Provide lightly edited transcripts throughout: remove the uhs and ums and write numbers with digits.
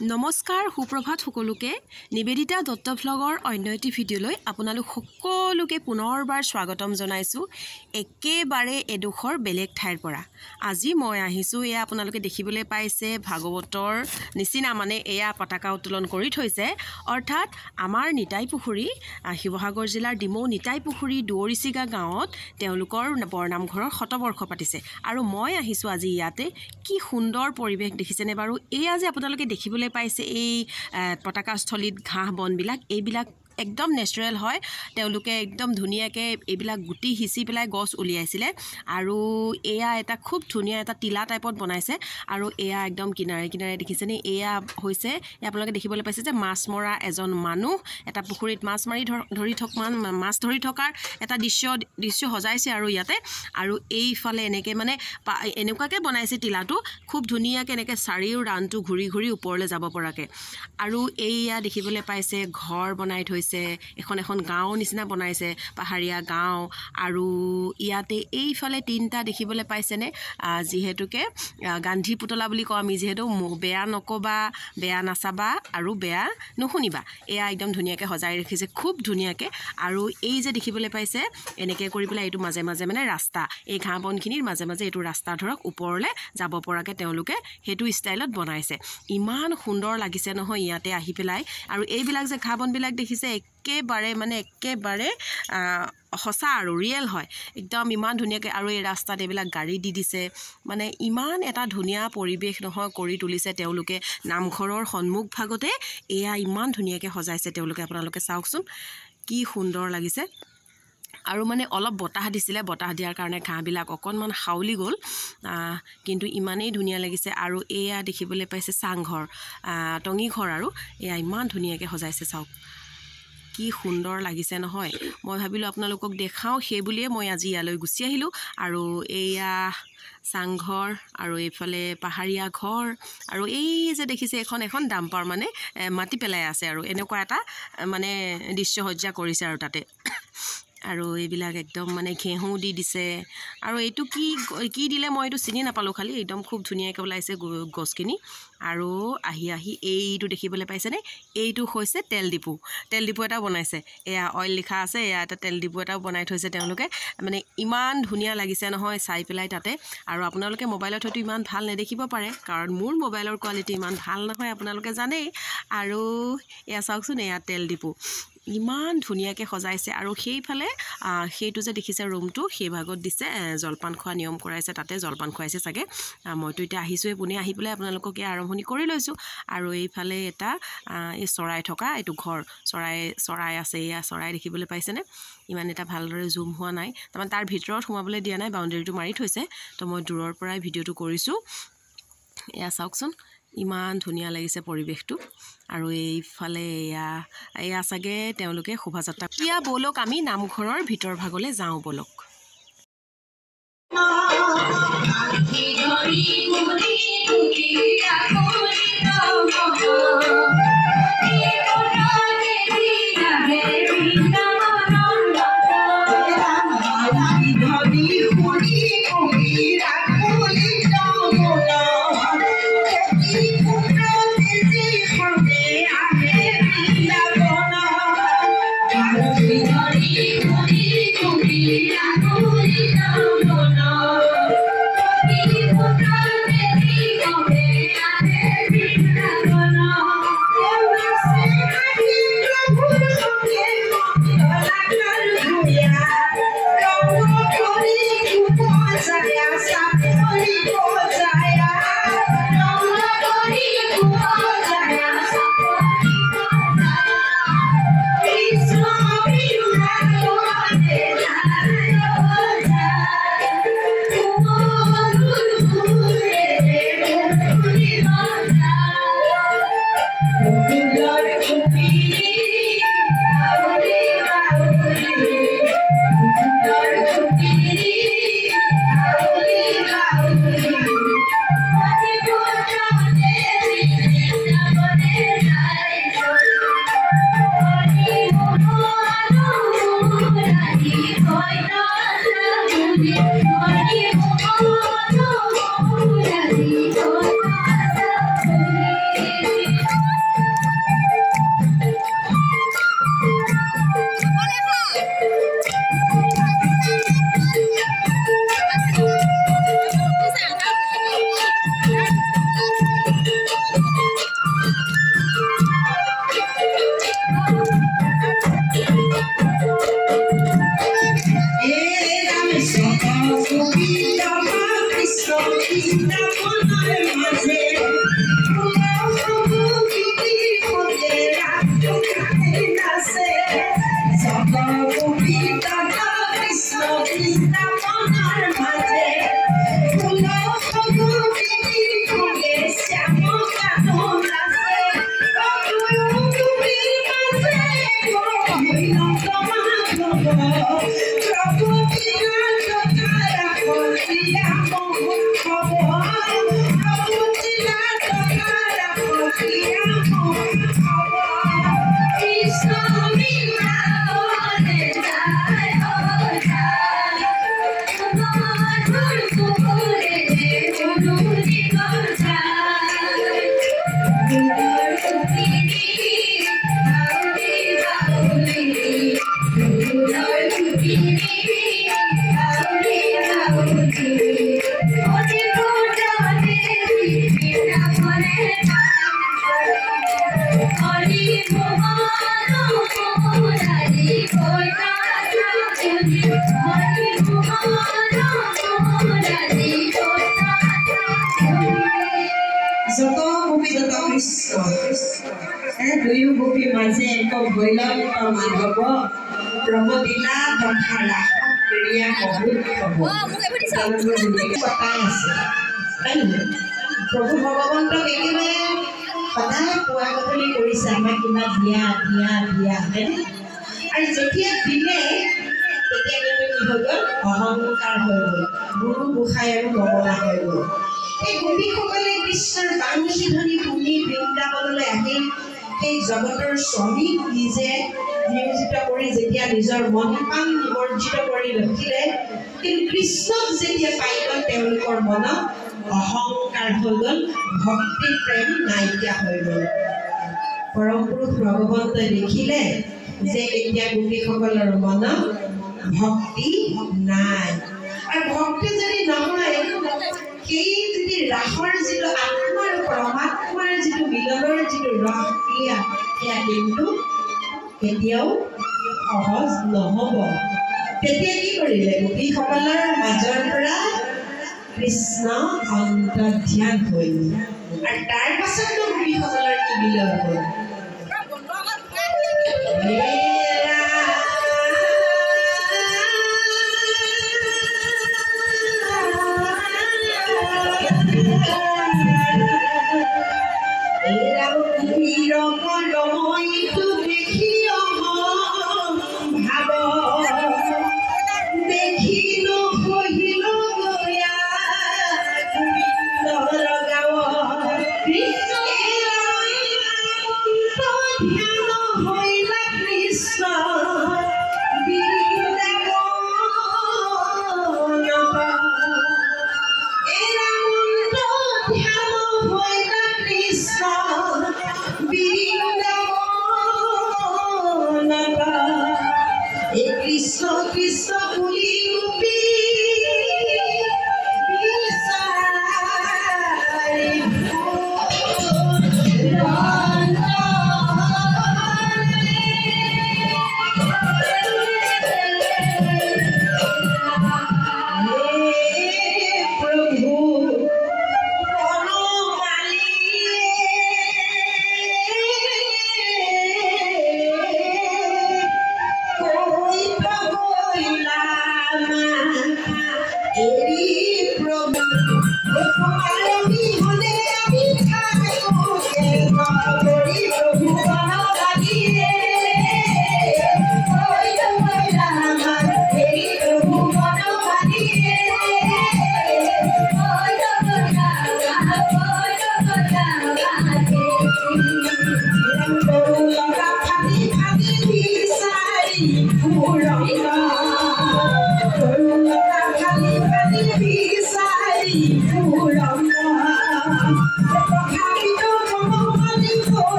নমস্কাৰ সুপ্ৰভাত সকলোকে নিবেদিতা দত্ত ভ্লগৰ অন্য এটি ভিডিঅ'লৈ আপোনালোক সকলোকে পুনৰবাৰ স্বাগতম জনাইছো একেবাৰে এডোখৰ বেলেগ ঠাইৰ পৰা আজি মই আহিছো এয়া আপোনালোকে দেখিবলৈ পাইছে ভাগৱতৰ নিচিনা মানে এয়া পতাকা উত্তোলন কৰি থৈছে অৰ্থাৎ আমাৰ নিতাই পুখুৰী শিৱসাগৰ জিলাৰ ডিমৌ নিতাই পুখুৰী দুৱৰিচিগা গাঁৱত তেওঁলোকৰ বৰনামঘৰৰ শতবৰ্ষ পাতিছে আৰু মই আহিছো আজি ইয়াতে কি সুন্দৰ পৰিৱেশ দেখিছেনে বাৰু এয়া যে আপোনালোকে দেখিবলৈ পাইছে এই পতাকাস্থলীত ঘাঁহ বনবিলাক এইবিলাক একদম ন্যাচাৰেল হয় তেওঁলোকে একদম ধুনিয়াকে এইবিলাক গুটি হিচি পেলাই গছ উলিয়াইছিলে আৰু এয়া এটা খুব ধুনিয়া এটা টিলা টাইপত বনাইছে আৰু এয়া একদম কিনাৰে কিনাৰে দেখিছেনে এয়া হৈছে আপোনালোকে দেখিবলৈ পাইছে যে মাছ মৰা এজন মানুহ এটা পুখুৰীত মাছ মাৰি মাছ ধৰি থকাৰ এটা দৃশ্য সজাইছে আৰু ইয়াতে আৰু এইফালে এনেকে মানে এনেকুৱাকে বনাইছে টিলাটো খুব ধুনিয়াকে এনেকে চাৰিও ৰানটো ঘূৰি ঘূৰি ওপৰলৈ যাব পৰাকে আৰু এইয়া দেখিবলৈ পাইছে ঘৰ বনাই থৈছে এখন গাঁও নিচিনা বনাইছে পাহাৰীয়া গাঁও আৰু ইয়াতে এইফালে তিনটা দেখিবলৈ পাইছেনে যিহেতুকে গান্ধী পুতলা বুলি কওঁ আমি যিহেতু বেয়া নকবা বেয়া নাচাবা আৰু বেয়া নুশুনিবা এয়া একদম ধুনিয়াকে সজাই ৰাখিছে খুব ধুনিয়াকে আৰু এই যে দেখিবলৈ পাইছে এনেকে কৰি পেলাই এইটো মাজে মাজে মানে ৰাস্তা এই ঘাঁহ বনখিনিৰ মাজে মাজে এইটো ৰাস্তা ধৰক ওপৰলৈ যাব পৰাকে তেওঁলোকে হেতু ষ্টাইলত বনাইছে ইমান সুন্দৰ লাগিছে নহয় ইয়াতে আহি পেলাই আৰু এইবিলাক যে ঘাঁহ বনবিলাক দেখিছে একেবাৰে সঁচা আৰু ৰিয়েল হয় একদম ইমান ধুনিয়াকে আৰু এই ৰাস্তাত এইবিলাক গাড়ী দি দিছে মানে ইমান এটা ধুনিয়া পৰিৱেশ নহয় কৰি তুলিছে তেওঁলোকে নামঘৰৰ সন্মুখ ভাগতে এয়া ইমান ধুনিয়াকে সজাইছে তেওঁলোকে আপোনালোকে চাওকচোন কি সুন্দৰ লাগিছে আৰু মানে অলপ বতাহ দিছিলে বতাহ দিয়াৰ কাৰণে ঘাঁহবিলাক অকণমান হাউলি গ'ল কিন্তু ইমানেই ধুনীয়া লাগিছে আৰু এয়া দেখিবলৈ পাইছে চাংঘৰ টঙি ঘৰ আৰু এয়া ইমান ধুনীয়াকৈ সজাইছে চাওক কি সুন্দৰ লাগিছে নহয় মই ভাবিলোঁ আপোনালোকক দেখাওঁ সেই বুলিয়ে মই আজি ইয়ালৈ গুচি আহিলোঁ আৰু এয়া চাংঘৰ আৰু এইফালে পাহাৰীয়া ঘৰ আৰু এই যে দেখিছে এখন ডাম্পাৰ মানে মাটি পেলাই আছে আৰু এনেকুৱা এটা মানে দৃশ্যসজ্জা কৰিছে আৰু তাতে আৰু এইবিলাক একদম মানে ঘেঁহু দি দিছে আৰু এইটো কি দিলে মই এইটো চিনি নাপালোঁ খালি একদম খুব ধুনীয়াকৈ ওলাইছে গছখিনি আৰু আহি এইটো দেখিবলৈ পাইছেনে এইটো হৈছে তেল ডিপু এটা বনাইছে এয়া অইল লিখা আছে এয়া এটা তেল ডিপু এটাও বনাই থৈছে তেওঁলোকে মানে ইমান ধুনীয়া লাগিছে নহয় চাই পেলাই তাতে আৰু আপোনালোকে মোবাইলত হয়তো ইমান ভাল নেদেখিব পাৰে কাৰণ মোৰ মোবাইলৰ কোৱালিটি ইমান ভাল নহয় আপোনালোকে জানেই আৰু এয়া চাওকচোন এয়া তেল ডিপু ইমান ধুনীয়াকৈ সজাইছে আৰু সেইফালে সেইটো যে দেখিছে ৰুমটো সেই ভাগত দিছে জলপান খোৱা নিয়ম কৰাইছে তাতে জলপান খুৱাইছে চাগে মইতো এতিয়া আহিছোঁৱে পুনে আহি পেলাই আপোনালোকক আৰম্ভণি কৰি লৈছোঁ আৰু এইফালে এটা এই চৰাই থকা এইটো ঘৰ চৰাই আছে এয়া চৰাই দেখিবলৈ পাইছেনে ইমান এটা ভালদৰে জুম হোৱা নাই তাৰমানে তাৰ ভিতৰত সোমাবলৈ দিয়া নাই বাউণ্ডেৰীটো মাৰি থৈছে তো মই দূৰৰ পৰাই ভিডিঅ'টো কৰিছোঁ এয়া চাওকচোন ইমান ধুনীয়া লাগিছে পৰিৱেশটো আৰু এইফালে এয়া চাগে তেওঁলোকে শোভাযাত্ৰা এতিয়া ব'লক আমি নামঘৰৰ ভিতৰ ভাগলৈ যাওঁ ব'লক প্ৰভু ভগৱন্তক একেবাৰে সদায় পোৱা গধূলি কৰিছে আমাক কিবা দিয়া দিয়া দিয়া আৰু যেতিয়া দিলে তেতিয়া কিন্তু কি হৈ গ'ল অহংকাৰ হৈ গ'ল গুৰু গোসাঁই আৰু নমনা হৈ গ'ল এই গোপীসকলে কৃষ্ণৰ বাংশী ধ্বনি শুনি বৃন্দাবনলৈ আহি সেই জগতৰ স্বামীক নিজে নিয়োজিত কৰি যেতিয়া নিজৰ মন প্ৰাণ নিমজ্জিত কৰি ৰখিলে কিন্তু কৃষ্ণক যেতিয়া পাই গ'ল তেওঁলোকৰ মনত অহংকাৰ হৈ গ'ল ভক্তি প্ৰেম নাইকিয়া হৈ গ'ল পৰম পুৰুষ ভগৱন্তই দেখিলে যে এতিয়া গোপীসকলৰ মনত ভক্তি নাই আৰু ভক্তি যদি নহয় সেই যদি ৰাসৰ যিটো আত্মাৰ পৰমাত্মাৰ যিটো মিলনৰ যিটো ৰস সেয়া কিন্তু কেতিয়াও সহজ নহ'ব তেতিয়া কি কৰিলে গোপীসকলৰ মাজৰ পৰা কৃষ্ণ অন্তৰ্ধান হ'ল আৰু তাৰ পাছতনো গোপীসকলৰ কি মিলন হ'ল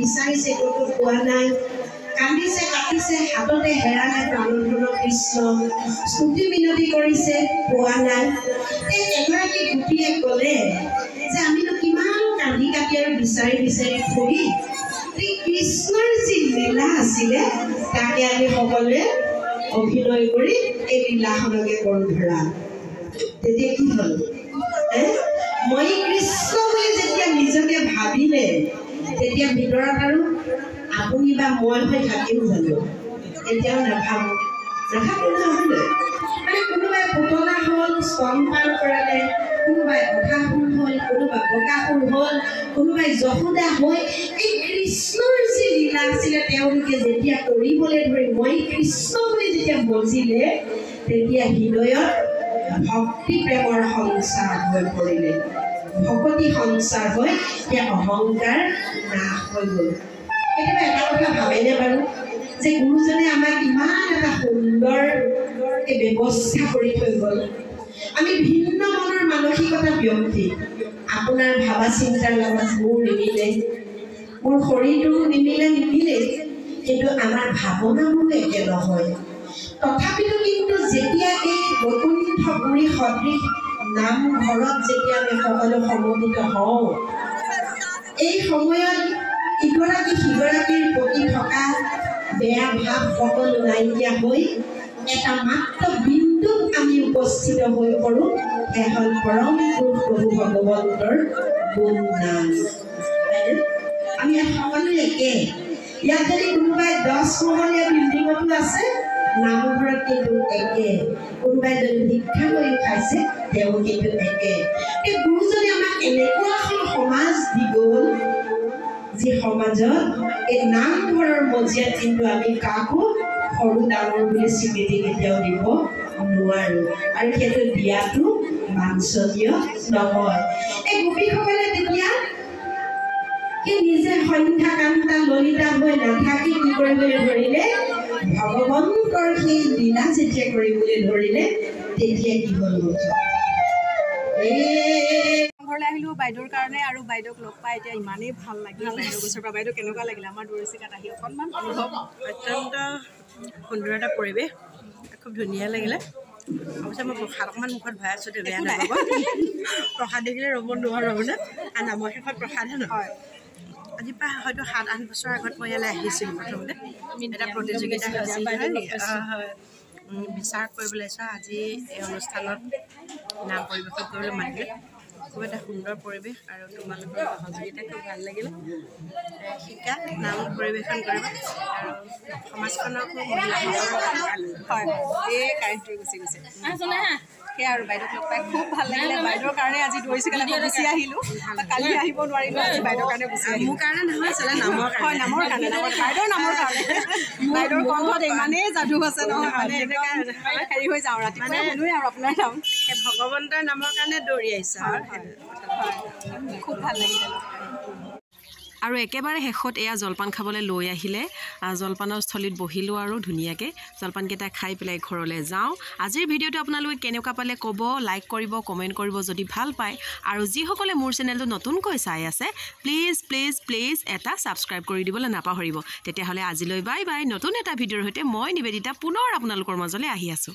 বিচাৰিছে ক'তো পোৱা নাই কান্দিছে কাটিছে হাততে হেৰালে প্ৰাণধন কৃষ্ণ স্তুতি মিনতি কৰিছে পোৱা নাই এই এগৰাকী গোপীয়ে ক'লে যে আমিনো কিমান কান্দি কাটি আৰু বিচাৰি বিচাৰি ফুৰি কৃষ্ণৰ যি লীলা আছিলে তাকে আমি সকলোৱে অভিনয় কৰি এই লীলাখনকে কৰোঁ ধৰা তেতিয়া কি হ'ল মই কৃষ্ণ বুলি যেতিয়া নিজকে ভাবিলে তেতিয়া ভিতৰত আৰু আপুনি বা মই হৈ থাকিম জানো এতিয়াও নাভাবোঁ নহয় মানে কোনোবাই পুতলা হ'ল স্তনপান কৰালে কোনোবাই অঘাসুৰ হ'ল কোনোবাই বকাসুৰ হ'ল কোনোবাই যশোদা হৈ এই কৃষ্ণৰ যি লীলা আছিলে তেওঁলোকে যেতিয়া কৰিবলৈ ধৰি মই কৃষ্ণ বুলি যেতিয়া বজিলে তেতিয়া হৃদয়ত ভক্তি প্ৰেমৰ সঞ্চাৰ হৈ পৰিলে ভকতি সঞ্চাৰ হৈ এতিয়া অহংকাৰ নাশ হৈ গ'ল কেতিয়াবা এটা কথা ভাবেনে বাৰু যে গুৰুজনে আমাক ইমান এটা সুন্দৰ ব্যৱস্থা কৰি থৈ গ'ল আমি ভিন্ন মনৰ মানসিকতা ব্যক্তি আপোনাৰ ভাবা চিন্তাৰ লগত মোৰ নিমিলে মোৰ শৰীৰটো নিমিলে কিন্তু আমাৰ ভাৱনাবোৰ একে নহয় তথাপিতো কিন্তু যেতিয়া এই বৈকুণ্ঠ পুৰী সদৃশ নামঘৰত যেতিয়া আমি সকলো সমবেত হওঁ এই সময়ত ইগৰাকী সিগৰাকীৰ প্ৰতি থকা বেয়া ভাৱ সকলো নাইকিয়া হৈ এটা মাত্ৰ বিন্দুত আমি উপস্থিত হৈ পৰোঁ এখন পৰম পুৰুষ প্ৰভু ভগৱন্তৰ গুণ নাম আমি সকলো একে ইয়াত যদি কোনোবাই 10 মহলীয়া বিল্ডিঙতো আছে নামঘৰত কিন্তু একে কোনোবাই যদি শিক্ষা কৰি খাইছে তেওঁ কিন্তু একে এই গুৰুজনে আমাক এনেকুৱা এখন সমাজ দি গ'ল যি সমাজত এই নামঘৰৰ মজিয়াত কিন্তু আমি কাকো সৰু ডাঙৰ বুলি স্বীকৃতি কেতিয়াও দিব নোৱাৰোঁ আৰু সেইটো দিয়াটো বাঞ্ছনীয় নহয় এই গোপীসকলে তেতিয়া এই নিজে সন্ধ্যা কান্তা ললিতা হৈ নাথাকি কি কৰিবলৈ ধৰিলে ভগৱন্তৰ সেই লীলা যেতিয়া কৰিবলৈ ধৰিলে তেতিয়া কি হ'ল ঘৰলৈ আহিলোঁ বাইদেউৰ কাৰণে আৰু বাইদেউক লগ পাই এতিয়া ইমানেই ভাল লাগিল বাইদেউ গছৰ পৰা বাইদেউ কেনেকুৱা লাগিলে আমাৰ দৌৰিচিকাত আহি অকণমান অনুভৱ অত্যন্ত সুন্দৰ এটা পৰিৱেশ খুব ধুনীয়া লাগিলে অৱশ্যে মই প্ৰসাদ অকণমান মুখত ভৰাই আছোঁ বেয়া নাপাব প্ৰসাদ দেখিলে ৰ'ব নোৱাৰোঁ মানে আৰু নামৰ শেষত প্ৰসাদহে নহয় আজিৰ পৰা হয়তো 7-8 বছৰ আগত মই ইয়ালৈ আহিছিলোঁ প্ৰথমতে এটা প্ৰতিযোগিতা হৈছিল বিচাৰ কৰিবলৈ চোৱা আজি এই অনুষ্ঠানত নাম পৰিৱেশন কৰিবলৈ মাতিলে খুব এটা সুন্দৰ পৰিৱেশ আৰু তোমালোকৰ সহযোগিতা খুব ভাল লাগিলে শিকা নাম পৰিৱেশন কৰিবা আৰু সমাজখনকো মহিলাসকলৰ হয় এই কাৰেণ্টটো গুচি গৈছে সেয়া আৰু বাইদেউক লগ পাই খুব ভাল লাগিলে বাইদেউৰ কাৰণে আজি দৌৰিচিকালৈ গুচি আহিলোঁ কালি আহিব নোৱাৰিলোঁ আজি বাইদেউৰ কাৰণে গুচি আহিলোঁ মোৰ কাৰণে নহয় আচলতে নামৰ হয় নামৰ কাৰণে বাইদেউৰ নামৰ কাৰণে বাইদেউৰ কণ্ঠত ইমানেই যাদু আছে নহয় মানে এনেকুৱা হেৰি হৈ যাওঁ ৰাতিপুৱা শুনোৱেই আৰু আপোনাৰ নাম সেই ভগৱন্তৰ নামৰ কাৰণে দৌৰি আহিছে খুব ভাল লাগিলে আৰু একেবাৰে শেষত এয়া জলপান খাবলৈ লৈ আহিলে জলপানৰ স্থলীত বহিলোঁ আৰু ধুনীয়াকৈ জলপানকেইটা খাই পেলাই ঘৰলৈ যাওঁ আজিৰ ভিডিঅ'টো আপোনালোকে কেনেকুৱা পালে ক'ব লাইক কৰিব কমেণ্ট কৰিব যদি ভাল পায় আৰু যিসকলে মোৰ চেনেলটো নতুনকৈ চাই আছে প্লিজ প্লিজ প্লিজ এটা ছাবস্ক্ৰাইব কৰি দিবলৈ নাপাহৰিব তেতিয়াহ'লে আজিলৈ বাই বাই নতুন এটা ভিডিঅ'ৰ সৈতে মই নিবেদিতা পুনৰ আপোনালোকৰ মাজলৈ আহি আছোঁ